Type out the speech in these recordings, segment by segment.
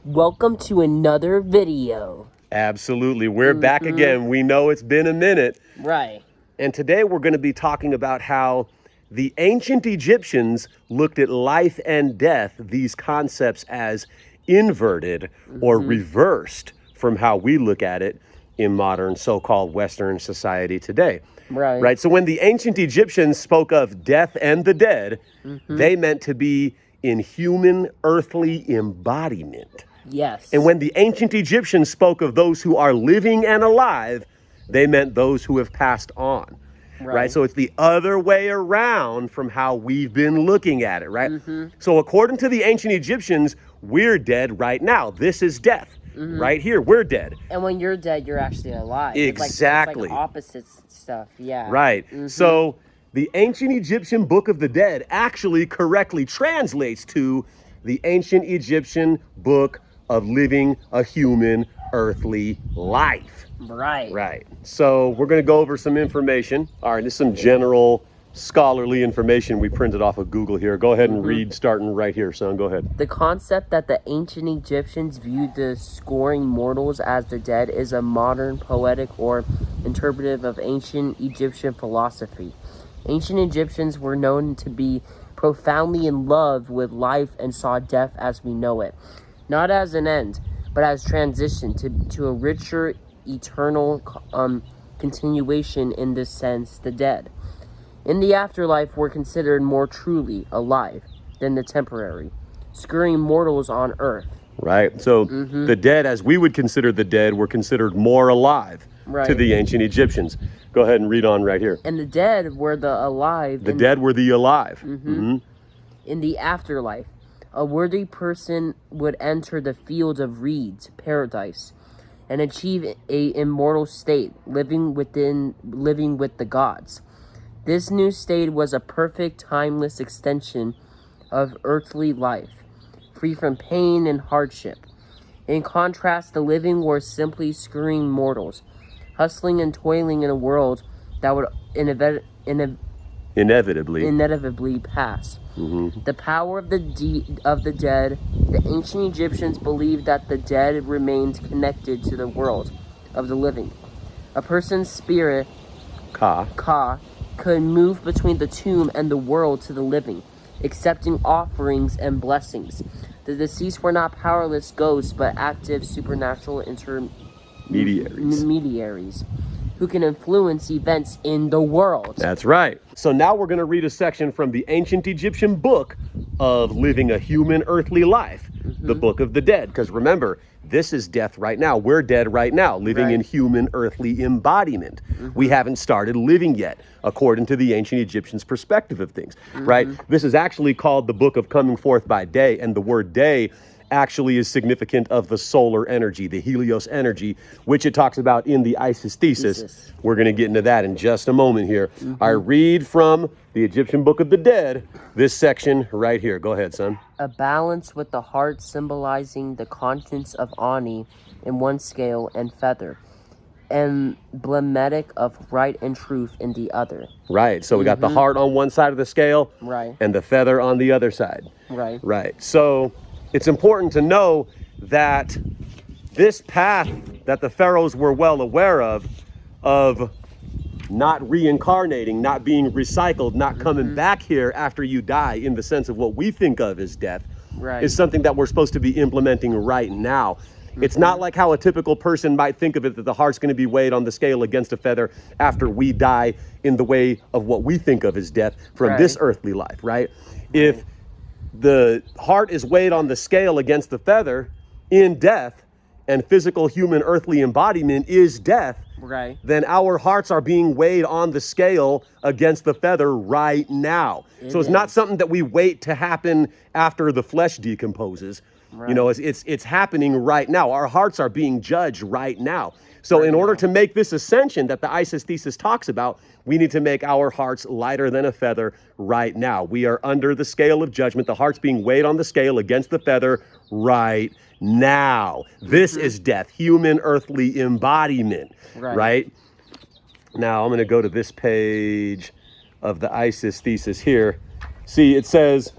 Welcome to another video. Absolutely. We're back again. We know it's been a minute. Right. And today we're going to be talking about how the ancient Egyptians looked at life and death, these concepts, as inverted or reversed from how we look at it in modern so-called Western society today. Right. So when the ancient Egyptians spoke of death and the dead, they meant to be in human earthly embodiment. Yes. And when the ancient Egyptians spoke of those who are living and alive, they meant those who have passed on. Right. So it's the other way around from how we've been looking at it, right? So according to the ancient Egyptians, we're dead right now. This is death. Right here, we're dead. And when you're dead, you're actually alive. Exactly. It's like opposite stuff. Yeah. Right. So the ancient Egyptian Book of the Dead actually correctly translates to the ancient Egyptian Book of Living a Human Earthly Life. Right. So we're going to go over some information. All right, this is some general scholarly information we printed off of Google here. Go ahead and read, starting right here, son. Go ahead. The concept that the ancient Egyptians viewed the scoring mortals as the dead is a modern poetic or interpretive of ancient Egyptian philosophy. Ancient Egyptians were known to be profoundly in love with life and saw death as we know it, not as an end, but as transition to a richer, eternal continuation. In this sense, the dead in the afterlife were considered more truly alive than the temporary, scurrying mortals on earth. Right. So the dead, as we would consider the dead, were considered more alive to the ancient Egyptians. Go ahead and read on right here. And the dead were the alive. The dead were the alive. In the afterlife, a worthy person would enter the field of reeds, paradise, and achieve a immortal state, living with the gods. This new state was a perfect, timeless extension of earthly life, free from pain and hardship. In contrast, the living were simply scurrying mortals, hustling and toiling in a world that would inevitably pass. The power of the dead. The ancient Egyptians believed that the dead remained connected to the world of the living. A person's spirit, Ka, could move between the tomb and the world to the living, accepting offerings and blessings. The deceased were not powerless ghosts, but active supernatural intermediaries who can influence events in the world. That's right. So now we're going to read a section from the ancient Egyptian book of living a human earthly life, the Book of the Dead. Because remember, this is death right now. We're dead right now, living in human earthly embodiment. We haven't started living yet, according to the ancient Egyptians' perspective of things, right? This is actually called the Book of Coming Forth by Day, and the word day actually is significant of the solar energy, the Helios energy, which it talks about in the Isis thesis. We're going to get into that in just a moment here. I read from the Egyptian Book of the Dead, this section right here. Go ahead, son. A balance with the heart symbolizing the conscience of Ani in one scale and feather, emblematic of right and truth in the other. Right. So we got the heart on one side of the scale, and the feather on the other side. Right. So it's important to know that this path that the pharaohs were well aware of not reincarnating, not being recycled, not coming back here after you die in the sense of what we think of as death, is something that we're supposed to be implementing right now. It's not like how a typical person might think of it, that the heart's going to be weighed on the scale against a feather after we die in the way of what we think of as death from this earthly life, right? If the heart is weighed on the scale against the feather in death, and physical human earthly embodiment is death, then our hearts are being weighed on the scale against the feather right now. So it's not something that we wait to happen after the flesh decomposes. You know, it's happening right now. Our hearts are being judged right now. So in order to make this ascension that the Isis thesis talks about, we need to make our hearts lighter than a feather right now. We are under the scale of judgment. The heart's being weighed on the scale against the feather right now. This is death, human earthly embodiment, right? Now I'm going to go to this page of the Isis thesis here. See, it says,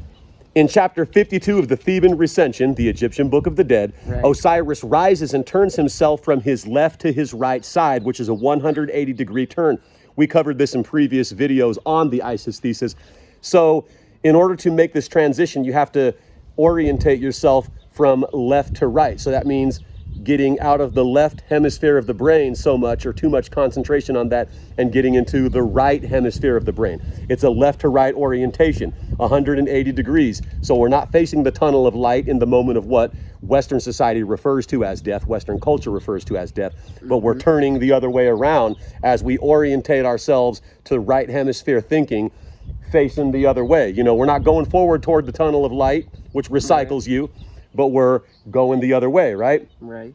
In chapter 52 of the Theban Recension, the Egyptian Book of the Dead, Osiris rises and turns himself from his left to his right side, which is a 180-degree turn. We covered this in previous videos on the Isis thesis. So in order to make this transition, you have to orientate yourself from left to right. So that means getting out of the left hemisphere of the brain so much, or too much concentration on that, and getting into the right hemisphere of the brain. It's a left to right orientation, 180 degrees. So we're not facing the tunnel of light in the moment of what Western society refers to as death, Western culture refers to as death, but we're turning the other way around as we orientate ourselves to right hemisphere thinking, facing the other way. You know, we're not going forward toward the tunnel of light, which recycles you, but we're going the other way, right? Right.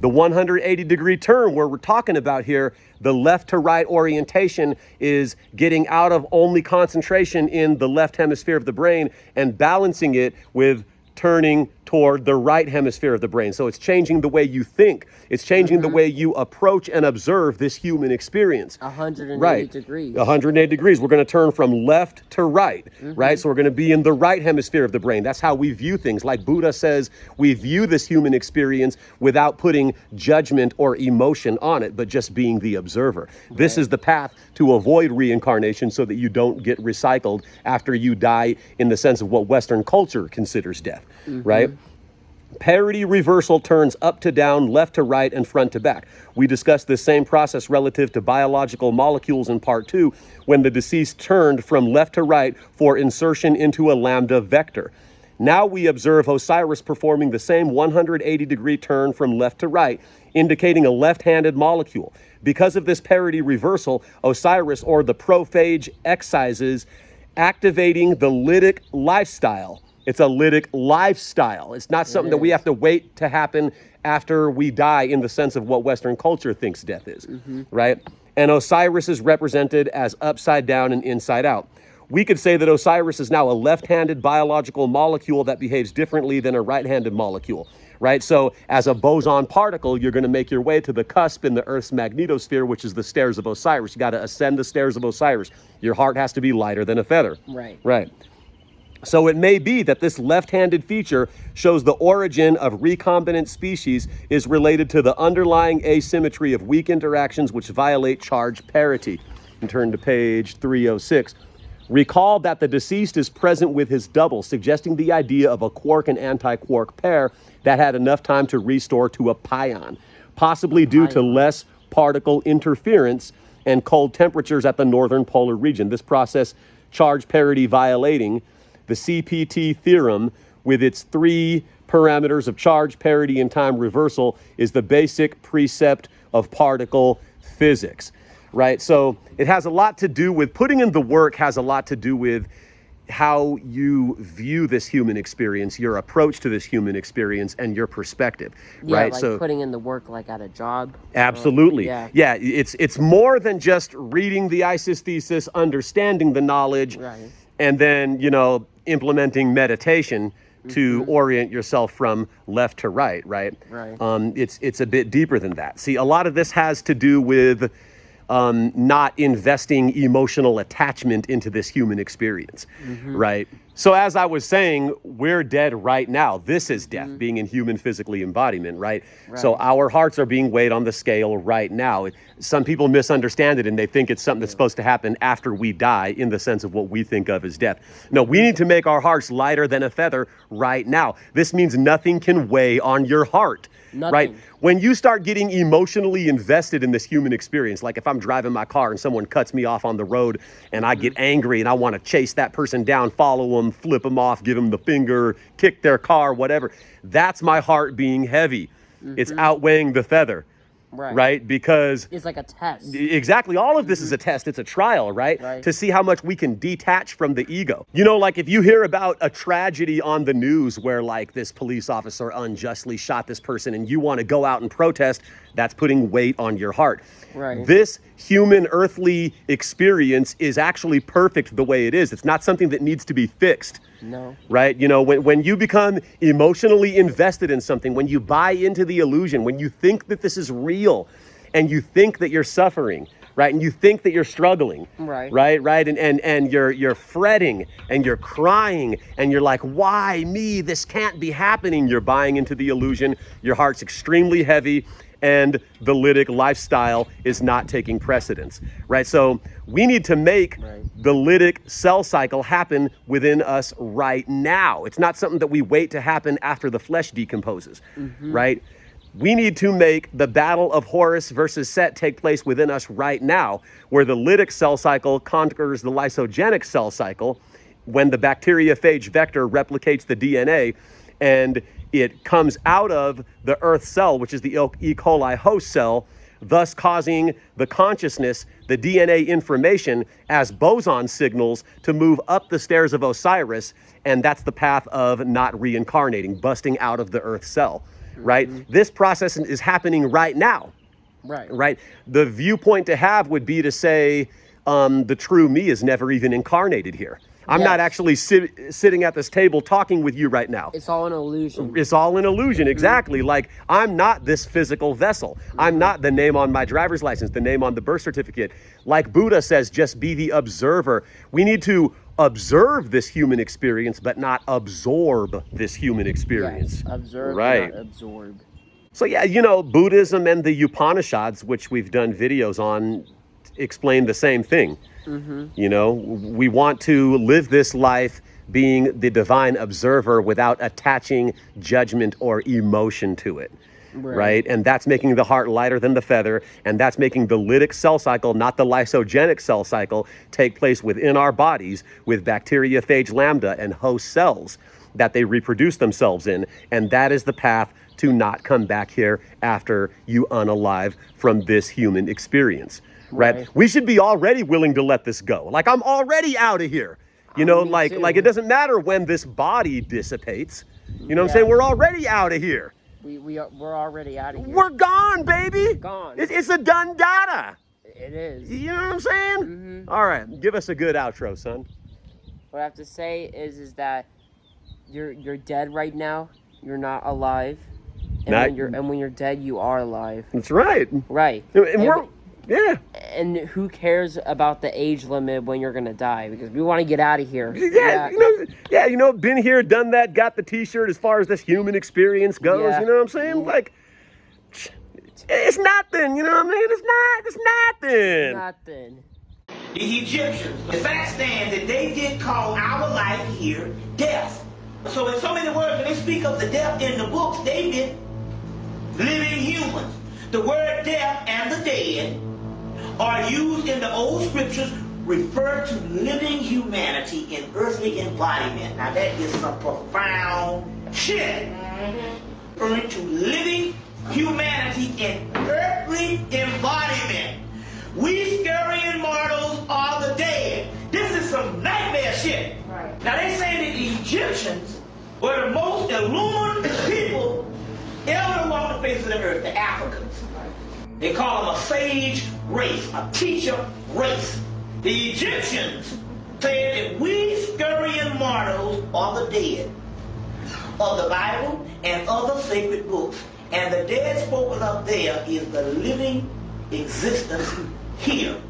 The 180-degree turn where we're talking about here, the left to right orientation, is getting out of only concentration in the left hemisphere of the brain and balancing it with turning toward the right hemisphere of the brain. So it's changing the way you think. It's changing the way you approach and observe this human experience. 180 degrees. 180 degrees. We're going to turn from left to right, right? So we're going to be in the right hemisphere of the brain. That's how we view things. Like Buddha says, we view this human experience without putting judgment or emotion on it, but just being the observer. This is the path to avoid reincarnation so that you don't get recycled after you die in the sense of what Western culture considers death, right? Parity reversal turns up to down, left to right, and front to back. We discussed this same process relative to biological molecules in part 2 when the deceased turned from left to right for insertion into a lambda vector. Now we observe Osiris performing the same 180-degree turn from left to right, indicating a left-handed molecule. Because of this parity reversal, Osiris, or the prophage, excises, activating the lytic lifestyle. It's a lytic lifestyle. It's not something that we have to wait to happen after we die in the sense of what Western culture thinks death is, right? And Osiris is represented as upside down and inside out. We could say that Osiris is now a left-handed biological molecule that behaves differently than a right-handed molecule, right? So as a boson particle, you're going to make your way to the cusp in the Earth's magnetosphere, which is the stairs of Osiris. You got to ascend the stairs of Osiris. Your heart has to be lighter than a feather. Right. So it may be that this left-handed feature shows the origin of recombinant species is related to the underlying asymmetry of weak interactions which violate charge parity. And turn to page 306. Recall that the deceased is present with his double, suggesting the idea of a quark and anti-quark pair that had enough time to restore to a pion, possibly due to less particle interference and cold temperatures at the northern polar region. This process, charge parity violating, the CPT theorem, with its 3 parameters of charge parity and time reversal, is the basic precept of particle physics, right? So it has a lot to do with, putting in the work has a lot to do with how you view this human experience, your approach to this human experience, and your perspective, right? Like so putting in the work like at a job. Absolutely. It's more than just reading the Isis thesis, understanding the knowledge, and then, you know, implementing meditation to orient yourself from left to right. It's a bit deeper than that. See, a lot of this has to do with not investing emotional attachment into this human experience, right? So as I was saying, we're dead right now. This is death, being in human physically embodiment, right? So our hearts are being weighed on the scale right now. Some people misunderstand it and they think it's something that's supposed to happen after we die in the sense of what we think of as death. No, we need to make our hearts lighter than a feather right now. This means nothing can weigh on your heart. Right? When you start getting emotionally invested in this human experience, like if I'm driving my car and someone cuts me off on the road and I get angry and I want to chase that person down, follow them, flip them off, give them the finger, kick their car, whatever, that's my heart being heavy. It's outweighing the feather. Right? Because it's like a test. Exactly. All of this is a test. It's a trial, right? To see how much we can detach from the ego. You know, like if you hear about a tragedy on the news where like this police officer unjustly shot this person and you want to go out and protest, that's putting weight on your heart. This human earthly experience is actually perfect the way it is. It's not something that needs to be fixed. Right? You know, when you become emotionally invested in something, when you buy into the illusion, when you think that this is real and you think that you're suffering, right? And you think that you're struggling, Right. right? And you're fretting and you're crying and you're like, why me? This can't be happening. You're buying into the illusion. Your heart's extremely heavy and the lytic lifestyle is not taking precedence, right? So we need to make the lytic cell cycle happen within us right now. It's not something that we wait to happen after the flesh decomposes, right? We need to make the battle of Horus versus Set take place within us right now, where the lytic cell cycle conquers the lysogenic cell cycle when the bacteriophage vector replicates the DNA and it comes out of the Earth cell, which is the E. coli host cell, thus causing the consciousness, the DNA information as boson signals to move up the stairs of Osiris. And that's the path of not reincarnating, busting out of the Earth cell, right? This process is happening right now, right? The viewpoint to have would be to say the true me is never even incarnated here. I'm not actually sitting at this table talking with you right now. It's all an illusion. It's all an illusion, exactly. Like, I'm not this physical vessel. I'm not the name on my driver's license, the name on the birth certificate. Like Buddha says, just be the observer. We need to observe this human experience, but not absorb this human experience. Yes, observe, right. Not absorb. So yeah, you know, Buddhism and the Upanishads, which we've done videos on, explain the same thing. You know, we want to live this life being the divine observer without attaching judgment or emotion to it, right? And that's making the heart lighter than the feather, and that's making the lytic cell cycle, not the lysogenic cell cycle, take place within our bodies with bacteriophage lambda and host cells that they reproduce themselves in, and that is the path to not come back here after you unalive from this human experience. Right? We should be already willing to let this go. Like, I'm already out of here. You know, like it doesn't matter when this body dissipates. You know what I'm saying? We're already out of here. We're already out of here. We're gone, baby. Gone. It's a done data. It is. You know what I'm saying? All right, give us a good outro, son. What I have to say is that you're dead right now. You're not alive. And when you're dead, you are alive. That's right. Right. And yeah. And who cares about the age limit when you're gonna die? Because we want to get out of here. You know, been here, done that, got the T-shirt. As far as this human experience goes, you know what I'm saying? Like, it's nothing. You know what I mean? It's nothing. Nothing. The Egyptians, the fact stands that they did call our life here death. So in so many words, when they speak of the death in the books, they meant living humans. The word death and the dead are used in the old scriptures, refer to living humanity in earthly embodiment. Now that is some profound shit. Referring to living humanity in earthly embodiment. We scurrying mortals are the dead. This is some nightmare shit. Right. Now they say that the Egyptians were the most illumined people ever walked the face of the earth, the Africans. They call them a sage race, a teacher race. The Egyptians said that we scurrying mortals are the dead of the Bible and other sacred books. And the dead spoken of there is the living existence here.